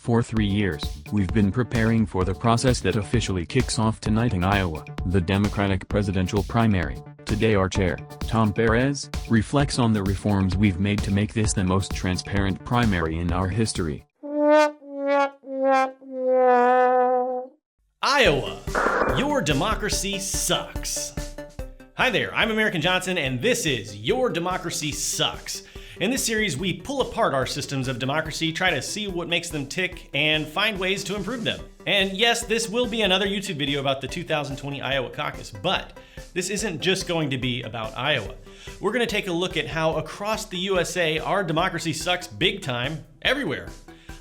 For 3 years, we've been preparing for the process that officially kicks off tonight in Iowa, the Democratic presidential primary. Today our chair, Tom Perez, reflects on the reforms we've made to make this the most transparent primary in our history. Iowa, your democracy sucks. Hi there, I'm American Johnson, and this is Your Democracy Sucks. In this series, we pull apart our systems of democracy, try to see what makes them tick, and find ways to improve them. And yes, this will be another YouTube video about the 2020 Iowa Caucus, but this isn't just going to be about Iowa. We're going to take a look at how across the USA, our democracy sucks big time everywhere.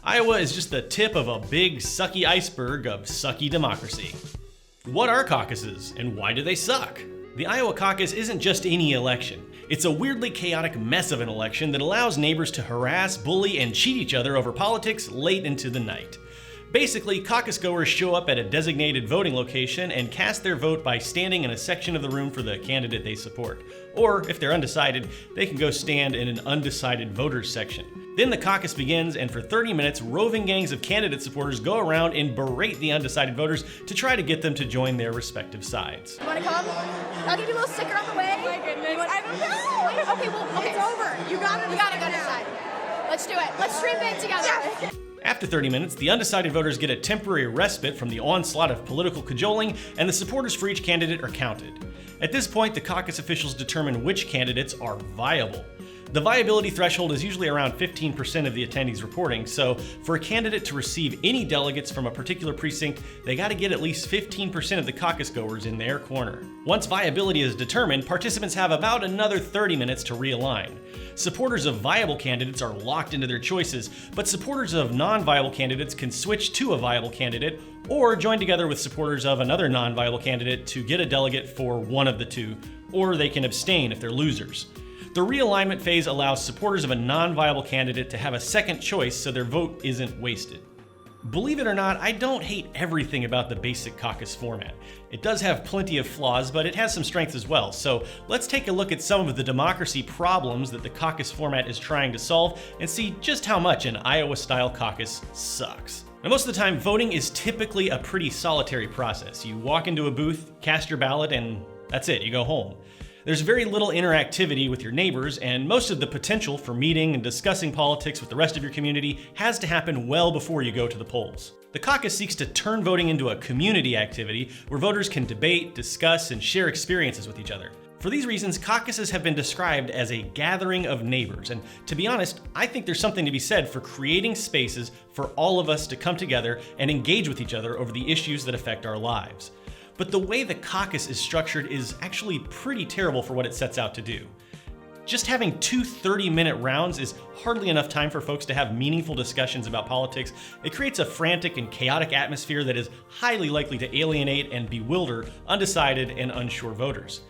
Iowa is just the tip of a big sucky iceberg of sucky democracy. What are caucuses, and why do they suck? The Iowa Caucus isn't just any election. It's a weirdly chaotic mess of an election that allows neighbors to harass, bully, and cheat each other over politics late into the night. Basically, caucus goers show up at a designated voting location and cast their vote by standing in a section of the room for the candidate they support. Or, if they're undecided, they can go stand in an undecided voters section. Then the caucus begins, and for 30 minutes, roving gangs of candidate supporters go around and berate the undecided voters to try to get them to join their respective sides. You want to come? I'll give you a little sticker on the way. Oh my goodness. I don't know. Okay, it's over. You gotta go decide. Let's do it. Let's stream it together. Yeah. After 30 minutes, the undecided voters get a temporary respite from the onslaught of political cajoling, and the supporters for each candidate are counted. At this point, the caucus officials determine which candidates are viable. The viability threshold is usually around 15% of the attendees reporting, so for a candidate to receive any delegates from a particular precinct, they gotta get at least 15% of the caucus goers in their corner. Once viability is determined, participants have about another 30 minutes to realign. Supporters of viable candidates are locked into their choices, but supporters of non-viable candidates can switch to a viable candidate or join together with supporters of another non-viable candidate to get a delegate for one of the two, or they can abstain if they're losers. The realignment phase allows supporters of a non-viable candidate to have a second choice so their vote isn't wasted. Believe it or not, I don't hate everything about the basic caucus format. It does have plenty of flaws, but it has some strengths as well. So let's take a look at some of the democracy problems that the caucus format is trying to solve and see just how much an Iowa-style caucus sucks. Now, most of the time, voting is typically a pretty solitary process. You walk into a booth, cast your ballot, and that's it, you go home. There's very little interactivity with your neighbors, and most of the potential for meeting and discussing politics with the rest of your community has to happen well before you go to the polls. The caucus seeks to turn voting into a community activity where voters can debate, discuss, and share experiences with each other. For these reasons, caucuses have been described as a gathering of neighbors, and to be honest, I think there's something to be said for creating spaces for all of us to come together and engage with each other over the issues that affect our lives. But the way the caucus is structured is actually pretty terrible for what it sets out to do. Just having two 30-minute rounds is hardly enough time for folks to have meaningful discussions about politics. It creates a frantic and chaotic atmosphere that is highly likely to alienate and bewilder undecided and unsure voters.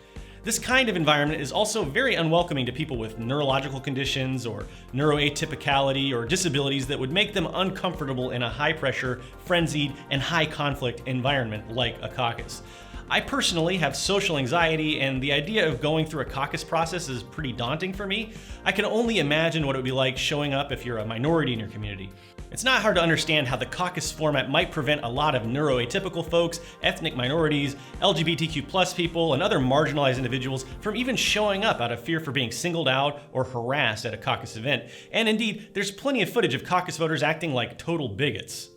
This kind of environment is also very unwelcoming to people with neurological conditions or neuroatypicality or disabilities that would make them uncomfortable in a high-pressure, frenzied, and high-conflict environment like a caucus. I personally have social anxiety, and the idea of going through a caucus process is pretty daunting for me. I can only imagine what it would be like showing up if you're a minority in your community. It's not hard to understand how the caucus format might prevent a lot of neuroatypical folks, ethnic minorities, LGBTQ+ people, and other marginalized individuals from even showing up out of fear for being singled out or harassed at a caucus event. And indeed, there's plenty of footage of caucus voters acting like total bigots.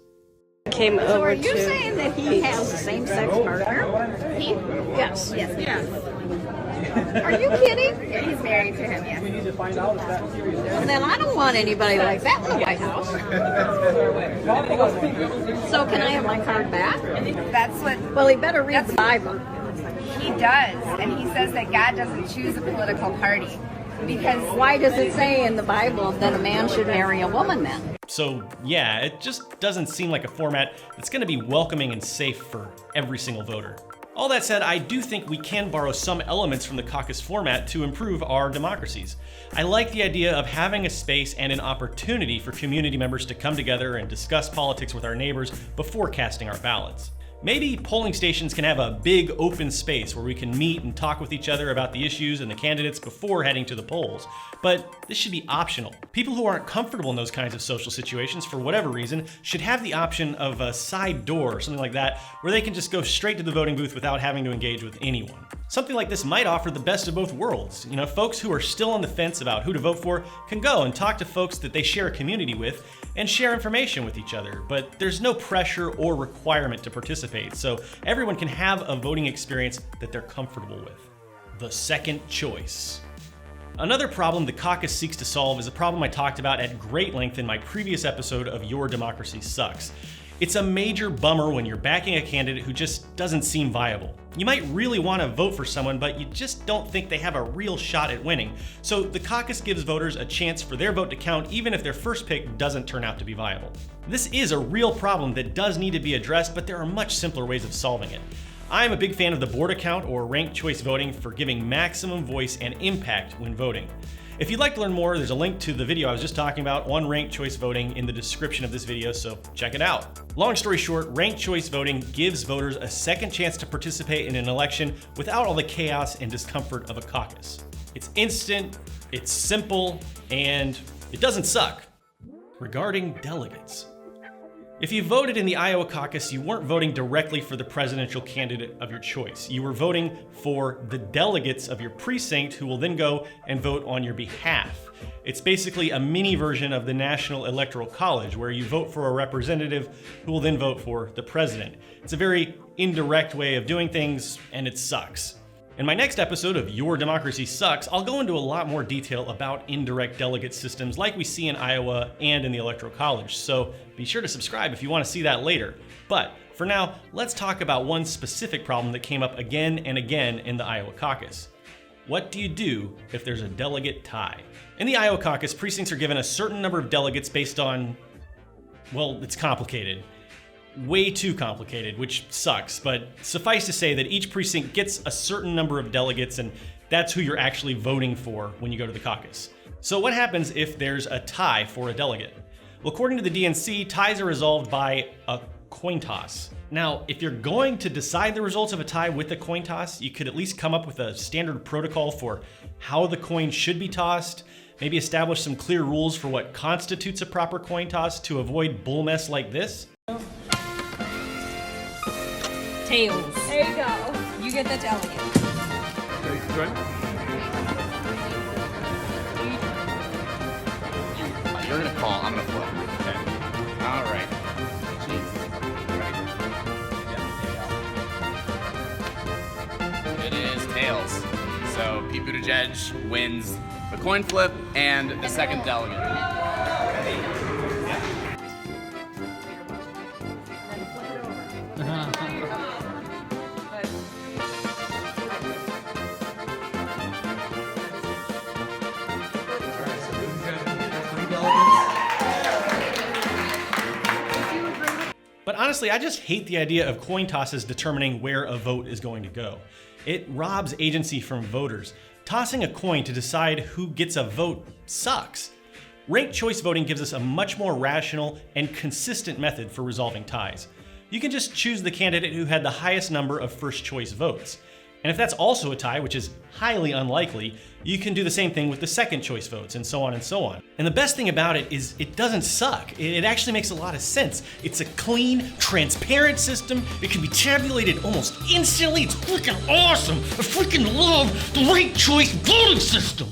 So are you saying that he has a same-sex partner? He? Yes. Are you kidding? Yeah, he's married to him, yes. And then I don't want anybody like that in the White House. So can I have my card back? That's what... Well, he better read the Bible. He does, and he says that God doesn't choose a political party. Because... Why does it say in the Bible that a man should marry a woman then? So yeah, it just doesn't seem like a format that's going to be welcoming and safe for every single voter. All that said, I do think we can borrow some elements from the caucus format to improve our democracies. I like the idea of having a space and an opportunity for community members to come together and discuss politics with our neighbors before casting our ballots. Maybe polling stations can have a big open space where we can meet and talk with each other about the issues and the candidates before heading to the polls. But this should be optional. People who aren't comfortable in those kinds of social situations for whatever reason should have the option of a side door or something like that where they can just go straight to the voting booth without having to engage with anyone. Something like this might offer the best of both worlds. You know, folks who are still on the fence about who to vote for can go and talk to folks that they share a community with and share information with each other, but there's no pressure or requirement to participate, so everyone can have a voting experience that they're comfortable with. The second choice. Another problem the caucus seeks to solve is a problem I talked about at great length in my previous episode of Your Democracy Sucks. It's a major bummer when you're backing a candidate who just doesn't seem viable. You might really want to vote for someone, but you just don't think they have a real shot at winning. So the caucus gives voters a chance for their vote to count even if their first pick doesn't turn out to be viable. This is a real problem that does need to be addressed, but there are much simpler ways of solving it. I'm a big fan of the board account or ranked choice voting for giving maximum voice and impact when voting. If you'd like to learn more, there's a link to the video I was just talking about on ranked choice voting in the description of this video, so check it out. Long story short, ranked choice voting gives voters a second chance to participate in an election without all the chaos and discomfort of a caucus. It's instant, it's simple, and it doesn't suck. Regarding delegates. If you voted in the Iowa Caucus, you weren't voting directly for the presidential candidate of your choice. You were voting for the delegates of your precinct who will then go and vote on your behalf. It's basically a mini version of the National Electoral College where you vote for a representative who will then vote for the president. It's a very indirect way of doing things, and it sucks. In my next episode of Your Democracy Sucks, I'll go into a lot more detail about indirect delegate systems like we see in Iowa and in the Electoral College, so be sure to subscribe if you want to see that later. But for now, let's talk about one specific problem that came up again and again in the Iowa Caucus. What do you do if there's a delegate tie? In the Iowa Caucus, precincts are given a certain number of delegates based on, well, it's complicated. Way too complicated, which sucks, but suffice to say that each precinct gets a certain number of delegates, and that's who you're actually voting for when you go to the caucus. So what happens if there's a tie for a delegate? Well, according to the DNC, ties are resolved by a coin toss. Now, if you're going to decide the results of a tie with a coin toss, you could at least come up with a standard protocol for how the coin should be tossed, maybe establish some clear rules for what constitutes a proper coin toss to avoid bull mess like this. Tails. There you go. You get the delegate. You're gonna call, I'm gonna flip. Okay. All right. It is tails. So Pete Buttigieg wins the coin flip and the second delegate. But honestly, I just hate the idea of coin tosses determining where a vote is going to go. It robs agency from voters. Tossing a coin to decide who gets a vote sucks. Ranked choice voting gives us a much more rational and consistent method for resolving ties. You can just choose the candidate who had the highest number of first choice votes. And if that's also a tie, which is highly unlikely, you can do the same thing with the second choice votes and so on and so on. And the best thing about it is it doesn't suck. It actually makes a lot of sense. It's a clean, transparent system. It can be tabulated almost instantly. It's freaking awesome. I freaking love the ranked choice voting system.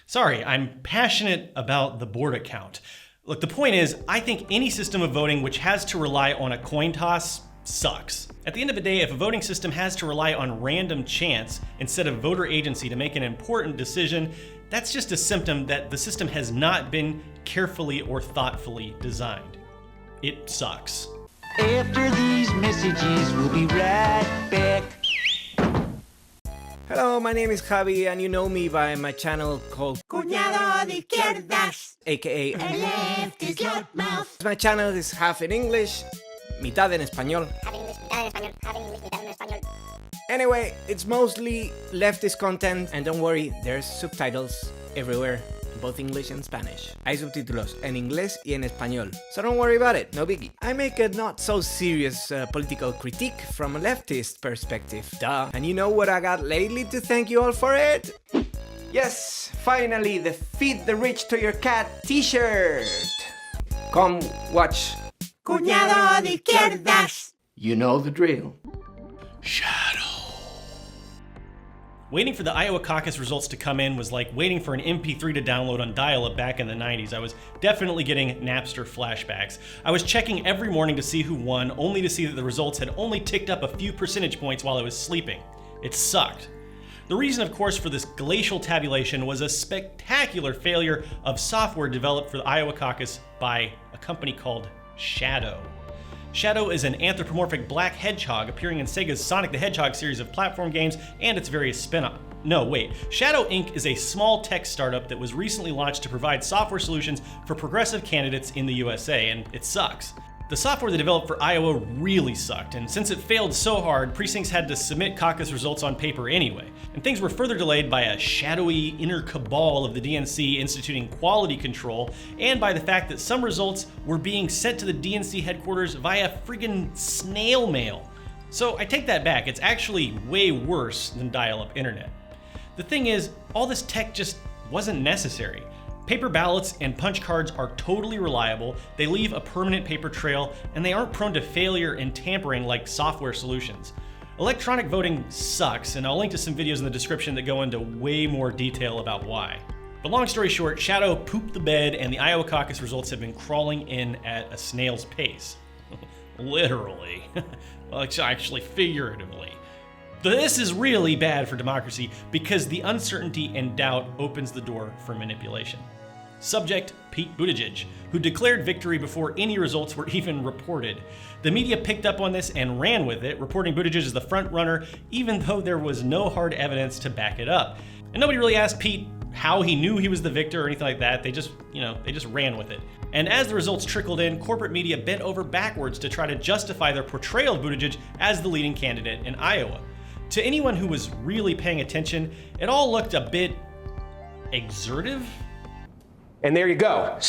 Sorry, I'm passionate about the board account. Look, the point is, I think any system of voting which has to rely on a coin toss sucks. At the end of the day, if a voting system has to rely on random chance instead of voter agency to make an important decision, that's just a symptom that the system has not been carefully or thoughtfully designed. It sucks. After these messages, we'll be right back. Hello, my name is Javi, and you know me by my channel called Cuñado de izquierdas. aka El left is loudmouth. My channel is half in English, mitad en español. Anyway, it's mostly leftist content, and don't worry, there's subtitles everywhere. both English and Spanish. Hay subtítulos en inglés y en español, so don't worry about it, no biggie. I make a not so serious political critique from a leftist perspective, duh. And you know what I got lately to thank you all for it? Yes, finally, the Feed the Rich to Your Cat t-shirt. Come watch. Cuñado de izquierdas. You know the drill. Waiting for the Iowa Caucus results to come in was like waiting for an MP3 to download on dial-up back in the 90s. I was definitely getting Napster flashbacks. I was checking every morning to see who won, only to see that the results had only ticked up a few percentage points while I was sleeping. It sucked. The reason, of course, for this glacial tabulation was a spectacular failure of software developed for the Iowa Caucus by a company called Shadow. Shadow is an anthropomorphic black hedgehog appearing in Sega's Sonic the Hedgehog series of platform games and its various spin-offs. No, wait. Shadow Inc. is a small tech startup that was recently launched to provide software solutions for progressive candidates in the USA, and it sucks. The software they developed for Iowa really sucked, and since it failed so hard, precincts had to submit caucus results on paper anyway. And things were further delayed by a shadowy inner cabal of the DNC instituting quality control, and by the fact that some results were being sent to the DNC headquarters via friggin' snail mail. So I take that back, it's actually way worse than dial-up internet. The thing is, all this tech just wasn't necessary. Paper ballots and punch cards are totally reliable, they leave a permanent paper trail, and they aren't prone to failure and tampering like software solutions. Electronic voting sucks, and I'll link to some videos in the description that go into way more detail about why. But long story short, Shadow pooped the bed, and the Iowa Caucus results have been crawling in at a snail's pace. Literally. Well, actually figuratively. This is really bad for democracy because the uncertainty and doubt opens the door for manipulation. Subject, Pete Buttigieg, who declared victory before any results were even reported. The media picked up on this and ran with it, reporting Buttigieg as the front runner, even though there was no hard evidence to back it up. And nobody really asked Pete how he knew he was the victor or anything like that. They just ran with it. And as the results trickled in, corporate media bent over backwards to try to justify their portrayal of Buttigieg as the leading candidate in Iowa. To anyone who was really paying attention, it all looked a bit exertive. And there you go.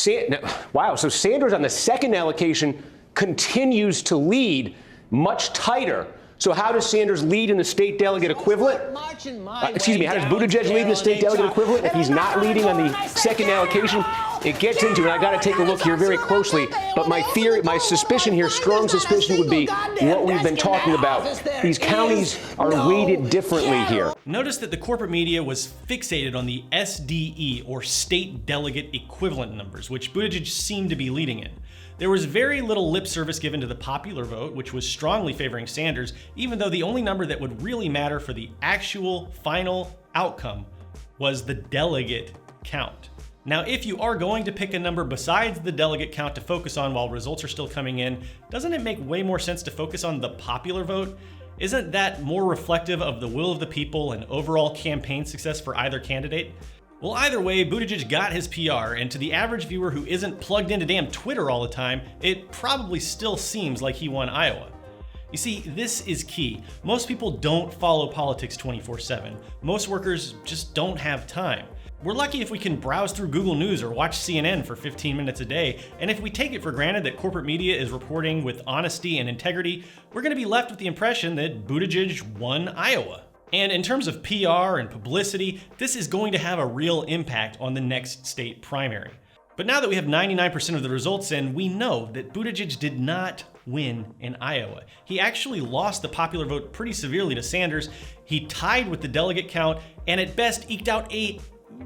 Wow, so Sanders on the second allocation continues to lead much tighter. So how does Sanders lead in the state delegate equivalent? How does Buttigieg lead in the state delegate equivalent if he's not leading on the second allocation? It gets into it. I got to take a look here very closely. But my theory, my suspicion here, strong suspicion would be what we've been talking about. These counties are weighted differently here. Notice that the corporate media was fixated on the SDE, or state delegate equivalent numbers, which Buttigieg seemed to be leading in. There was very little lip service given to the popular vote, which was strongly favoring Sanders, even though the only number that would really matter for the actual final outcome was the delegate count. Now, if you are going to pick a number besides the delegate count to focus on while results are still coming in, doesn't it make way more sense to focus on the popular vote? Isn't that more reflective of the will of the people and overall campaign success for either candidate? Well, either way, Buttigieg got his PR, and to the average viewer who isn't plugged into damn Twitter all the time, it probably still seems like he won Iowa. You see, this is key. Most people don't follow politics 24/7. Most workers just don't have time. We're lucky if we can browse through Google News or watch CNN for 15 minutes a day, and if we take it for granted that corporate media is reporting with honesty and integrity, we're going to be left with the impression that Buttigieg won Iowa. And in terms of PR and publicity, this is going to have a real impact on the next state primary. But now that we have 99% of the results in, we know that Buttigieg did not win in Iowa. He actually lost the popular vote pretty severely to Sanders. He tied with the delegate count, and at best eked out a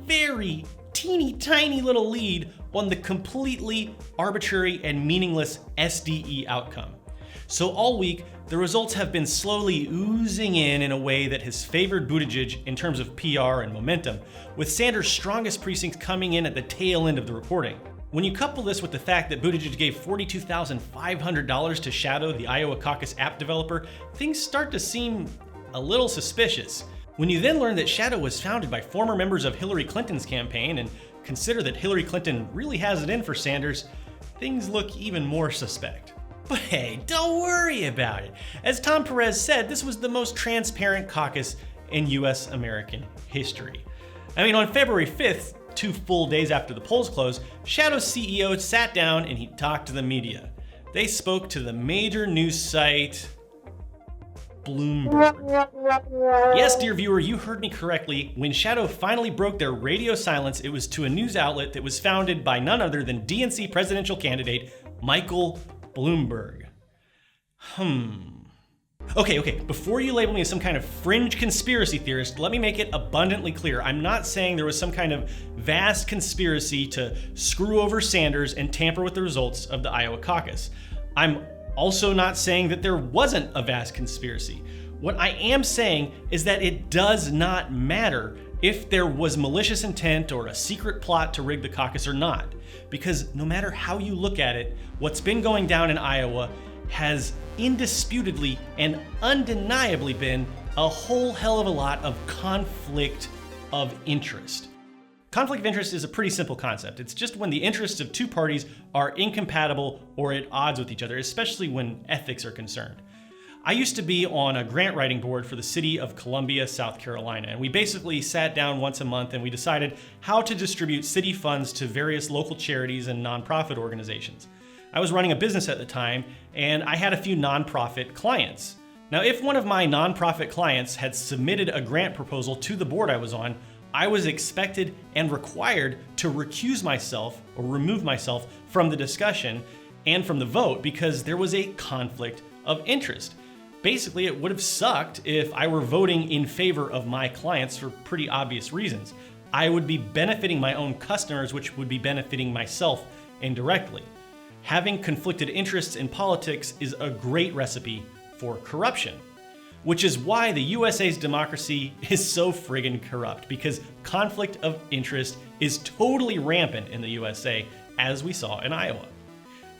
very teeny tiny little lead on the completely arbitrary and meaningless SDE outcome. So all week, the results have been slowly oozing in a way that has favored Buttigieg in terms of PR and momentum, with Sanders' strongest precincts coming in at the tail end of the reporting. When you couple this with the fact that Buttigieg gave $42,500 to Shadow, the Iowa Caucus app developer, things start to seem a little suspicious. When you then learn that Shadow was founded by former members of Hillary Clinton's campaign and consider that Hillary Clinton really has it in for Sanders, things look even more suspect. But hey, don't worry about it. As Tom Perez said, this was the most transparent caucus in US American history. I mean, on February 5th, 2 full days after the polls closed, Shadow's CEO sat down and he talked to the media. They spoke to the major news site, Bloomberg. Yes, dear viewer, you heard me correctly. When Shadow finally broke their radio silence, it was to a news outlet that was founded by none other than DNC presidential candidate Michael Bloomberg. Okay, before you label me as some kind of fringe conspiracy theorist, let me make it abundantly clear. I'm not saying there was some kind of vast conspiracy to screw over Sanders and tamper with the results of the Iowa caucus. I'm also not saying that there wasn't a vast conspiracy. What I am saying is that it does not matter if there was malicious intent or a secret plot to rig the caucus or not, because no matter how you look at it, what's been going down in Iowa has indisputably and undeniably been a whole hell of a lot of conflict of interest. Conflict of interest is a pretty simple concept. It's just when the interests of two parties are incompatible or at odds with each other, especially when ethics are concerned. I used to be on a grant writing board for the city of Columbia, South Carolina, and we basically sat down once a month and we decided how to distribute city funds to various local charities and nonprofit organizations. I was running a business at the time, and I had a few nonprofit clients. Now, if one of my nonprofit clients had submitted a grant proposal to the board I was on, I was expected and required to recuse myself or remove myself from the discussion and from the vote because there was a conflict of interest. Basically, it would have sucked if I were voting in favor of my clients for pretty obvious reasons. I would be benefiting my own customers, which would be benefiting myself indirectly. Having conflicted interests in politics is a great recipe for corruption, which is why the USA's democracy is so friggin' corrupt, because conflict of interest is totally rampant in the USA, as we saw in Iowa.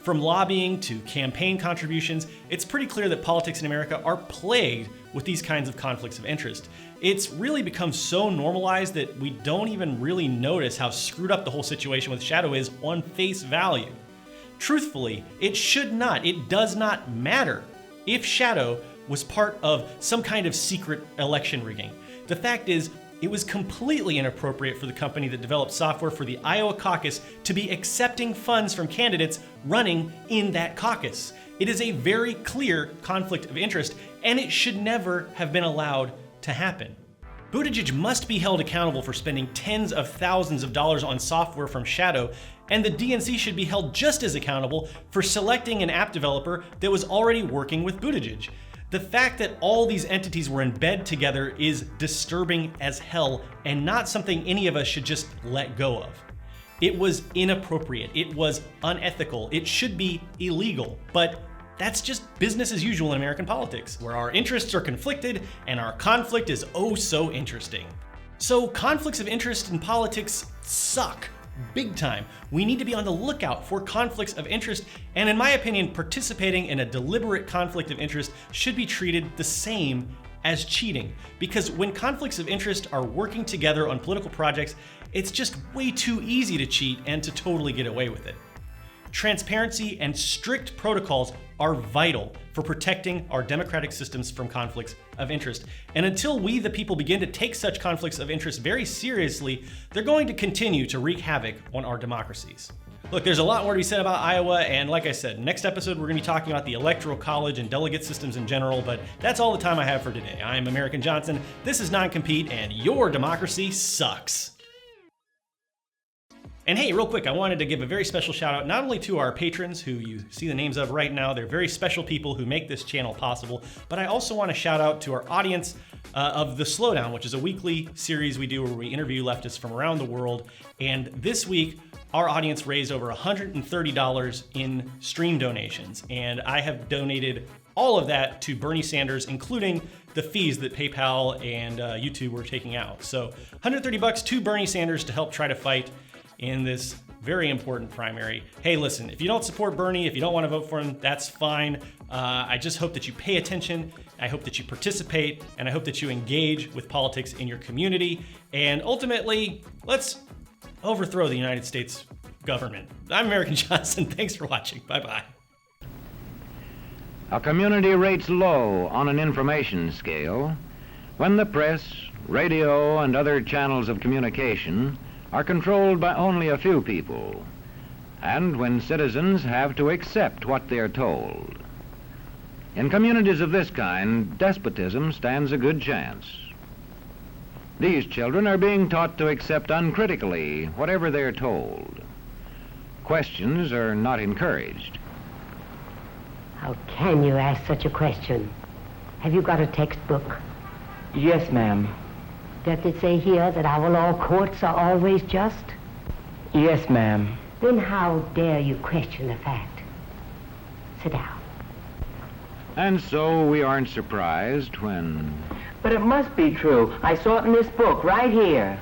From lobbying to campaign contributions, it's pretty clear that politics in America are plagued with these kinds of conflicts of interest. It's really become so normalized that we don't even really notice how screwed up the whole situation with Shadow is on face value. Truthfully, it does not matter if Shadow was part of some kind of secret election rigging. The fact is, it was completely inappropriate for the company that developed software for the Iowa Caucus to be accepting funds from candidates running in that caucus. It is a very clear conflict of interest, and it should never have been allowed to happen. Buttigieg must be held accountable for spending tens of thousands of dollars on software from Shadow, and the DNC should be held just as accountable for selecting an app developer that was already working with Buttigieg. The fact that all these entities were in bed together is disturbing as hell and not something any of us should just let go of. It was inappropriate, it was unethical, it should be illegal, but that's just business as usual in American politics, where our interests are conflicted and our conflict is oh so interesting. So conflicts of interest in politics suck. Big time. We need to be on the lookout for conflicts of interest, and in my opinion, participating in a deliberate conflict of interest should be treated the same as cheating. Because when conflicts of interest are working together on political projects, it's just way too easy to cheat and to totally get away with it. Transparency and strict protocols are vital for protecting our democratic systems from conflicts of interest. And until we, the people, begin to take such conflicts of interest very seriously, they're going to continue to wreak havoc on our democracies. Look, there's a lot more to be said about Iowa, and like I said, next episode we're going to be talking about the Electoral College and delegate systems in general, but that's all the time I have for today. I'm American Johnson, this is Non-Compete, and your democracy sucks. And hey, real quick, I wanted to give a very special shout out not only to our patrons, who you see the names of right now, they're very special people who make this channel possible, but I also want to shout out to our audience of The Slowdown, which is a weekly series we do where we interview leftists from around the world. And this week, our audience raised over $130 in stream donations, and I have donated all of that to Bernie Sanders, including the fees that PayPal and YouTube were taking out. So $130 to Bernie Sanders to help try to fight in this very important primary. Hey, listen, if you don't support Bernie, if you don't want to vote for him, that's fine. I just hope that you pay attention, I hope that you participate, and I hope that you engage with politics in your community. And ultimately, let's overthrow the United States government. I'm American Johnson. Thanks for watching. Bye-bye. A community rates low on an information scale when the press, radio, and other channels of communication are controlled by only a few people, and when citizens have to accept what they're told. In communities of this kind, despotism stands a good chance. These children are being taught to accept uncritically whatever they're told. Questions are not encouraged. How can you ask such a question? Have you got a textbook? Yes, ma'am. Does it say here that our law courts are always just? Yes, ma'am. Then how dare you question the fact? Sit down. And so we aren't surprised when... But it must be true. I saw it in this book right here.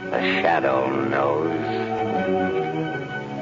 The shadow knows.